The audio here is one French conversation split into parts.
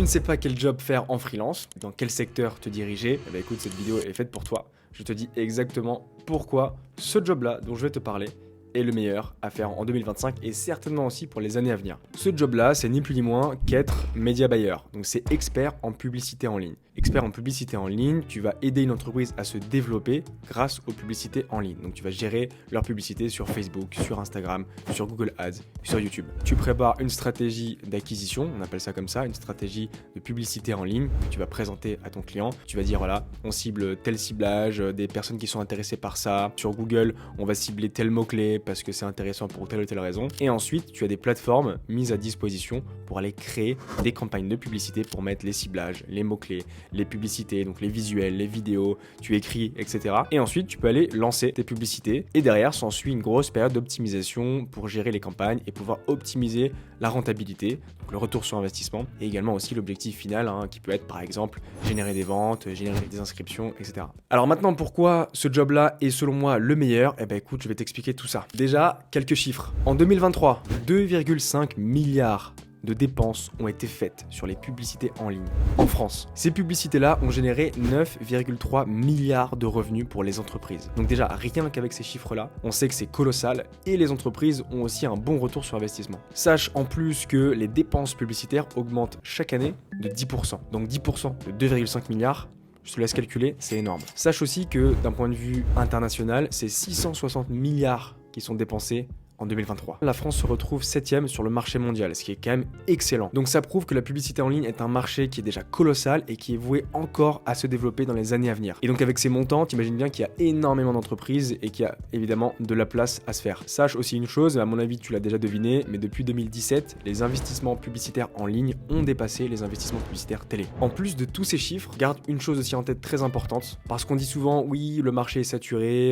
ne sais pas quel job faire en freelance, dans quel secteur te diriger, eh ben écoute, cette vidéo est faite pour toi. Je te dis exactement pourquoi ce job-là dont je vais te parler est le meilleur à faire en 2025 et certainement aussi pour les années à venir. Ce job-là, c'est ni plus ni moins qu'être média buyer. Donc c'est expert en publicité en ligne. Expert en publicité en ligne, tu vas aider une entreprise à se développer grâce aux publicités en ligne. Donc tu vas gérer leur publicité sur Facebook, sur Instagram, sur Google Ads, sur YouTube. Tu prépares une stratégie d'acquisition, on appelle ça comme ça, une stratégie de publicité en ligne que tu vas présenter à ton client. Tu vas dire voilà, on cible tel ciblage, des personnes qui sont intéressées par ça. Sur Google, on va cibler tel mot-clé parce que c'est intéressant pour telle ou telle raison. Et ensuite, tu as des plateformes mises à disposition pour aller créer des campagnes de publicité pour mettre les ciblages, les mots-clés, les publicités, donc les visuels, les vidéos, tu écris, etc. Et ensuite, tu peux aller lancer tes publicités. Et derrière, s'ensuit une grosse période d'optimisation pour gérer les campagnes et pouvoir optimiser la rentabilité, donc le retour sur investissement, et également aussi l'objectif final, qui peut être par exemple générer des ventes, générer des inscriptions, etc. Alors maintenant, pourquoi ce job-là est selon moi le meilleur? Eh ben écoute, je vais t'expliquer tout ça. Déjà, quelques chiffres. En 2023, 2,5 milliards de dépenses ont été faites sur les publicités en ligne en France. Ces publicités-là ont généré 9,3 milliards de revenus pour les entreprises. Donc déjà, rien qu'avec ces chiffres-là, on sait que c'est colossal et les entreprises ont aussi un bon retour sur investissement. Sache en plus que les dépenses publicitaires augmentent chaque année de 10%. Donc 10% de 2,5 milliards, je te laisse calculer, c'est énorme. Sache aussi que d'un point de vue international, c'est 660 milliards qui sont dépensés en 2023. La France se retrouve 7e sur le marché mondial, ce qui est quand même excellent. Donc ça prouve que la publicité en ligne est un marché qui est déjà colossal et qui est voué encore à se développer dans les années à venir. Et donc avec ces montants, t'imagines bien qu'il y a énormément d'entreprises et qu'il y a évidemment de la place à se faire. Sache aussi une chose, à mon avis tu l'as déjà deviné, mais depuis 2017, les investissements publicitaires en ligne ont dépassé les investissements publicitaires télé. En plus de tous ces chiffres, garde une chose aussi en tête très importante, parce qu'on dit souvent oui, le marché est saturé,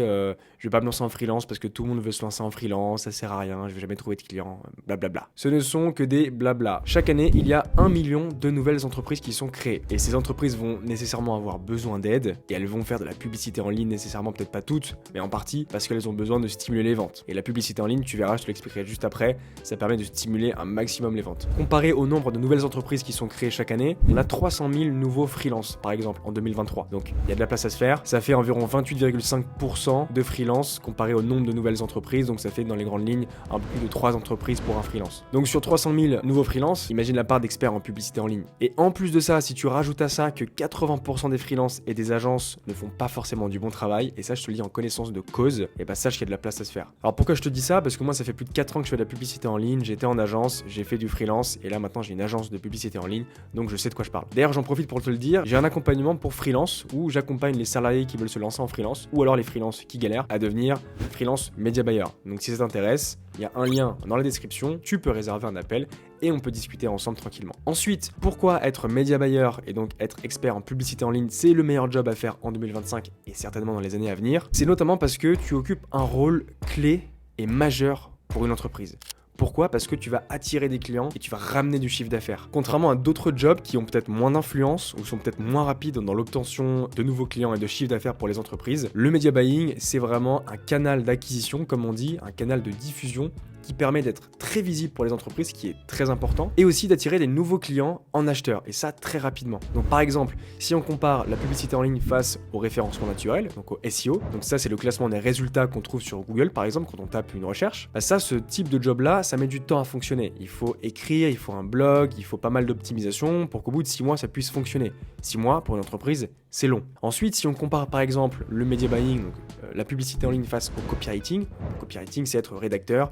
je vais pas me lancer en freelance parce que tout le monde veut se lancer en freelance, ça sert à rien, je vais jamais trouver de clients, blablabla. Ce ne sont que des blabla. Chaque année, il y a 1 million de nouvelles entreprises qui sont créées. Et ces entreprises vont nécessairement avoir besoin d'aide et elles vont faire de la publicité en ligne nécessairement, peut-être pas toutes, mais en partie parce qu'elles ont besoin de stimuler les ventes. Et la publicité en ligne, tu verras, je te l'expliquerai juste après, ça permet de stimuler un maximum les ventes. Comparé au nombre de nouvelles entreprises qui sont créées chaque année, on a 300 000 nouveaux freelance, par exemple, en 2023. Donc, il y a de la place à se faire. Ça fait environ 28,5% de freelance comparé au nombre de nouvelles entreprises. Donc, ça fait dans les grandes lignes un peu plus de 3 entreprises pour un freelance. Donc sur 300 000 nouveaux freelances, imagine la part d'experts en publicité en ligne. Et en plus de ça, si tu rajoutes à ça que 80% des freelances et des agences ne font pas forcément du bon travail, et ça je te le dis en connaissance de cause, et bah sache qu'il y a de la place à se faire. Alors pourquoi je te dis ça? Parce que moi ça fait plus de 4 ans que je fais de la publicité en ligne, j'étais en agence, j'ai fait du freelance, et là maintenant j'ai une agence de publicité en ligne, donc je sais de quoi je parle. D'ailleurs j'en profite pour te le dire, j'ai un accompagnement pour freelance, où j'accompagne les salariés qui veulent se lancer en freelance, ou alors les freelances qui galèrent à devenir freelance media buyer. Donc si ça t'intéresse, il y a un lien dans la description, tu peux réserver un appel et on peut discuter ensemble tranquillement. Ensuite, pourquoi être média buyer et donc être expert en publicité en ligne, c'est le meilleur job à faire en 2025 et certainement dans les années à venir? C'est notamment parce que tu occupes un rôle clé et majeur pour une entreprise. Pourquoi? Parce que tu vas attirer des clients et tu vas ramener du chiffre d'affaires. Contrairement à d'autres jobs qui ont peut-être moins d'influence ou sont peut-être moins rapides dans l'obtention de nouveaux clients et de chiffre d'affaires pour les entreprises, le media buying, c'est vraiment un canal d'acquisition, comme on dit, un canal de diffusion qui permet d'être très visible pour les entreprises, ce qui est très important, et aussi d'attirer des nouveaux clients en acheteurs, et ça très rapidement. Donc par exemple, si on compare la publicité en ligne face au référencement naturel, donc au SEO, donc ça c'est le classement des résultats qu'on trouve sur Google par exemple quand on tape une recherche, bah ça, ce type de job là, ça met du temps à fonctionner. Il faut écrire, il faut un blog, il faut pas mal d'optimisation pour qu'au bout de 6 mois ça puisse fonctionner. 6 mois pour une entreprise, c'est long. Ensuite, si on compare par exemple le media buying, donc la publicité en ligne face au copywriting, le copywriting c'est être rédacteur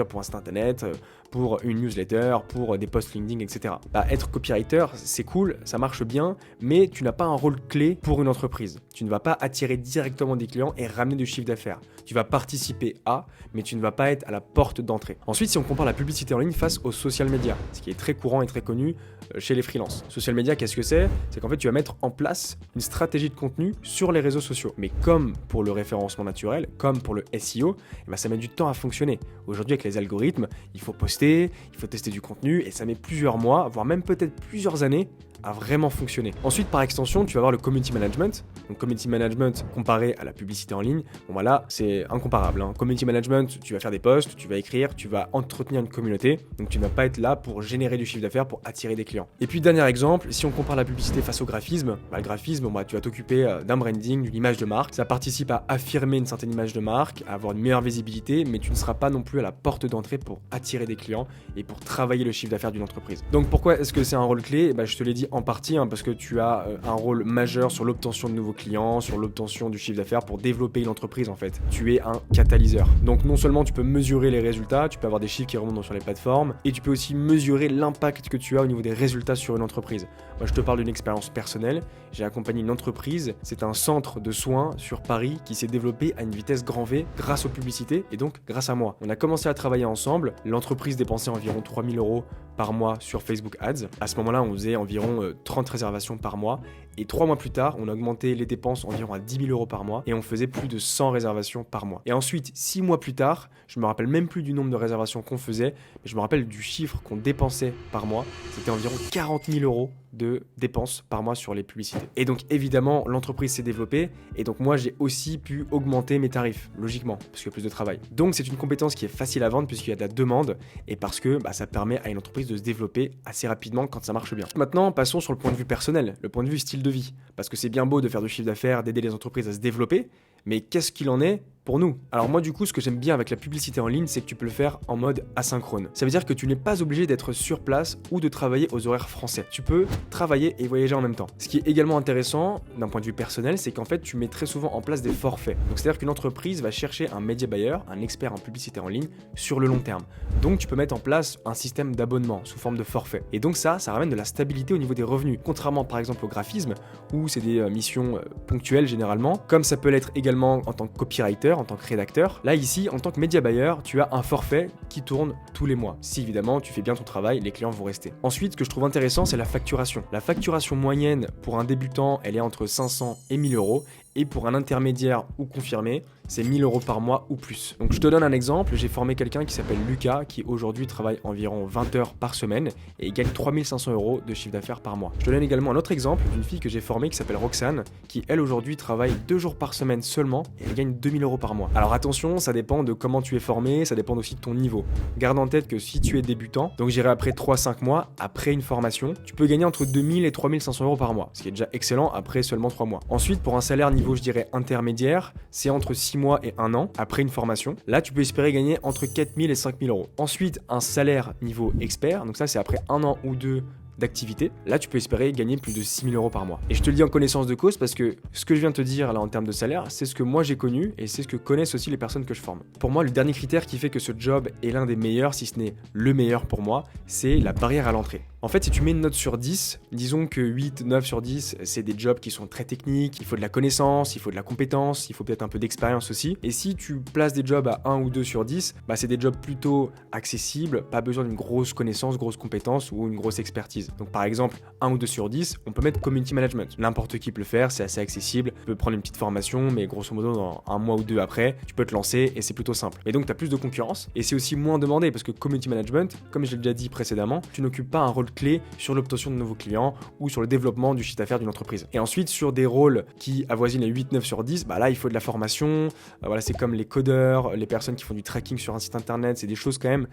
pour un site internet, pour une newsletter, pour des posts LinkedIn, etc. Bah, être copywriter, c'est cool, ça marche bien, mais tu n'as pas un rôle clé pour une entreprise. Tu ne vas pas attirer directement des clients et ramener du chiffre d'affaires. Tu vas participer à, mais tu ne vas pas être à la porte d'entrée. Ensuite, si on compare la publicité en ligne face aux social media, ce qui est très courant et très connu chez les freelances. Social media, qu'est-ce que c'est? C'est qu'en fait, tu vas mettre en place une stratégie de contenu sur les réseaux sociaux. Mais comme pour le référencement naturel, comme pour le SEO, eh ben, ça met du temps à fonctionner. Aujourd'hui, avec les algorithmes, il faut poster, il faut tester du contenu et ça met plusieurs mois, voire même peut-être plusieurs années à vraiment fonctionner. Ensuite, par extension, tu vas avoir le community management, Donc community management comparé à la publicité en ligne, bon voilà, c'est incomparable. Community management, tu vas faire des posts, tu vas écrire, tu vas entretenir une communauté, donc tu ne vas pas être là pour générer du chiffre d'affaires, pour attirer des clients. Et puis dernier exemple, si on compare la publicité face au graphisme, le graphisme, tu vas t'occuper d'un branding, d'une image de marque, ça participe à affirmer une certaine image de marque, à avoir une meilleure visibilité, mais tu ne seras pas non plus à la porte d'entrée pour attirer des clients et pour travailler le chiffre d'affaires d'une entreprise. Donc pourquoi est-ce que c'est un rôle clé ? Je te l'ai dit en partie, parce que tu as un rôle majeur sur l'obtention de nouveaux clients, sur l'obtention du chiffre d'affaires pour développer une entreprise en fait. Tu es un catalyseur. Donc non seulement tu peux mesurer les résultats, tu peux avoir des chiffres qui remontent sur les plateformes, et tu peux aussi mesurer l'impact que tu as au niveau des résultats sur une entreprise. Moi je te parle d'une expérience personnelle, j'ai accompagné une entreprise, c'est un centre de soins sur Paris qui s'est développé à une vitesse grand V grâce aux publicités et donc grâce à moi. On a commencé à travailler ensemble, l'entreprise dépensait environ 3 000 € par mois sur Facebook Ads. À ce moment-là, on faisait environ 30 réservations par mois. Et 3 mois plus tard, on a augmenté les dépenses environ à 10 000 € par mois et on faisait plus de 100 réservations par mois. Et ensuite, 6 mois plus tard, je me rappelle même plus du nombre de réservations qu'on faisait, mais je me rappelle du chiffre qu'on dépensait par mois. C'était environ 40 000 € de dépenses par mois sur les publicités. Et donc évidemment, l'entreprise s'est développée et donc moi j'ai aussi pu augmenter mes tarifs, logiquement, parce qu'il y a plus de travail. Donc c'est une compétence qui est facile à vendre puisqu'il y a de la demande et parce que ça permet à une entreprise de se développer assez rapidement quand ça marche bien. Maintenant, passons sur le point de vue personnel, le point de vue style de vie. Parce que c'est bien beau de faire du chiffre d'affaires, d'aider les entreprises à se développer, mais qu'est-ce qu'il en est pour nous? Alors moi du coup, ce que j'aime bien avec la publicité en ligne, c'est que tu peux le faire en mode asynchrone. Ça veut dire que tu n'es pas obligé d'être sur place ou de travailler aux horaires français. Tu peux travailler et voyager en même temps. Ce qui est également intéressant d'un point de vue personnel, c'est qu'en fait tu mets très souvent en place des forfaits. Donc c'est-à-dire qu'une entreprise va chercher un media buyer, un expert en publicité en ligne, sur le long terme. Donc tu peux mettre en place un système d'abonnement sous forme de forfait. Et donc ça ramène de la stabilité au niveau des revenus. Contrairement par exemple au graphisme, où c'est des missions ponctuelles généralement, comme ça peut l'être également en tant que copywriter, en tant que rédacteur. Là ici, en tant que media buyer, tu as un forfait qui tourne tous les mois. Si évidemment tu fais bien ton travail, les clients vont rester. Ensuite, ce que je trouve intéressant, c'est la facturation. La facturation moyenne pour un débutant, elle est entre 500 et 1000 €. Et pour un intermédiaire ou confirmé, c'est 1000 € par mois ou plus. Donc je te donne un exemple, j'ai formé quelqu'un qui s'appelle Lucas, qui aujourd'hui travaille environ 20 heures par semaine et il gagne 3500 € de chiffre d'affaires par mois. Je te donne également un autre exemple d'une fille que j'ai formée qui s'appelle Roxane, qui elle aujourd'hui travaille 2 jours par semaine seulement et elle gagne 2000 € par mois. Alors attention, ça dépend de comment tu es formé, ça dépend aussi de ton niveau. Garde en tête que si tu es débutant, donc j'irai après 3-5 mois, après une formation, tu peux gagner entre 2000 et 3500 € par mois, ce qui est déjà excellent après seulement 3 mois. Ensuite, pour un salaire niveau je dirais intermédiaire, c'est entre 6 mois et 1 an après une formation. Là, tu peux espérer gagner entre 4000 et 5000 €. Ensuite, un salaire niveau expert, donc ça c'est après 1 an ou 2 d'activité, là tu peux espérer gagner plus de 6 000 € par mois. Et je te le dis en connaissance de cause parce que ce que je viens de te dire là en termes de salaire, c'est ce que moi j'ai connu et c'est ce que connaissent aussi les personnes que je forme. Pour moi, le dernier critère qui fait que ce job est l'un des meilleurs, si ce n'est le meilleur pour moi, c'est la barrière à l'entrée. En fait, si tu mets une note sur 10, disons que 8, 9 sur 10, c'est des jobs qui sont très techniques, il faut de la connaissance, il faut de la compétence, il faut peut-être un peu d'expérience aussi. Et si tu places des jobs à 1 ou 2 sur 10, c'est des jobs plutôt accessibles, pas besoin d'une grosse connaissance, grosse compétence ou une grosse expertise. Donc par exemple, 1 ou 2 sur 10, on peut mettre community management. N'importe qui peut le faire, c'est assez accessible, tu peux prendre une petite formation, mais grosso modo, dans 1 mois ou 2 après, tu peux te lancer et c'est plutôt simple. Et donc, tu as plus de concurrence et c'est aussi moins demandé parce que community management, comme je l'ai déjà dit précédemment, tu n'occupes pas un rôle clé sur l'obtention de nouveaux clients ou sur le développement du chiffre d'affaires d'une entreprise. Et ensuite, sur des rôles qui avoisinent les 8-9 sur 10, là, il faut de la formation. Voilà, c'est comme les codeurs, les personnes qui font du tracking sur un site internet, c'est des choses quand même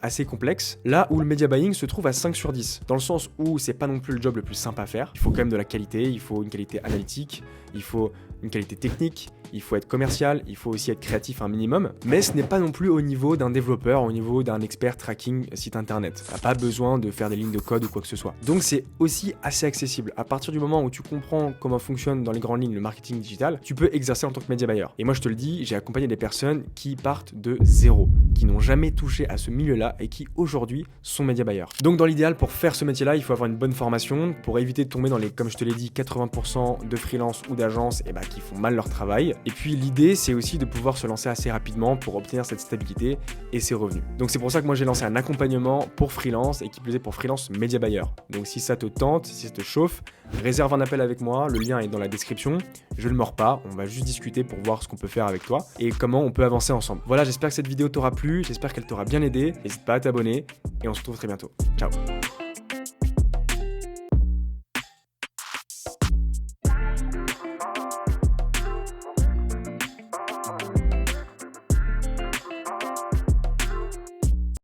assez complexes. Là où le media buying se trouve à 5 sur 10, dans le sens où c'est pas non plus le job le plus simple à faire. Il faut quand même de la qualité, il faut une qualité analytique, il faut une qualité technique, il faut être commercial, il faut aussi être créatif un minimum, mais ce n'est pas non plus au niveau d'un développeur, au niveau d'un expert tracking site internet. Tu n'as pas besoin de faire des lignes de code ou quoi que ce soit. Donc c'est aussi assez accessible. À partir du moment où tu comprends comment fonctionne dans les grandes lignes le marketing digital, tu peux exercer en tant que média buyer. Et moi je te le dis, j'ai accompagné des personnes qui partent de zéro, qui n'ont jamais touché à ce milieu-là et qui aujourd'hui sont média buyers. Donc dans l'idéal, pour faire ce métier-là, il faut avoir une bonne formation pour éviter de tomber dans les, comme je te l'ai dit, 80% de freelance ou d'agences qui font mal leur travail. Et puis l'idée, c'est aussi de pouvoir se lancer assez rapidement pour obtenir cette stabilité et ces revenus. Donc c'est pour ça que moi j'ai lancé un accompagnement pour freelance et qui plus est pour freelance média buyer. Donc si ça te tente, si ça te chauffe, réserve un appel avec moi, le lien est dans la description. Je ne mords pas, on va juste discuter pour voir ce qu'on peut faire avec toi et comment on peut avancer ensemble. Voilà, j'espère que cette vidéo t'aura plu, j'espère qu'elle t'aura bien aidé. N'hésite pas à t'abonner et on se retrouve très bientôt. Ciao.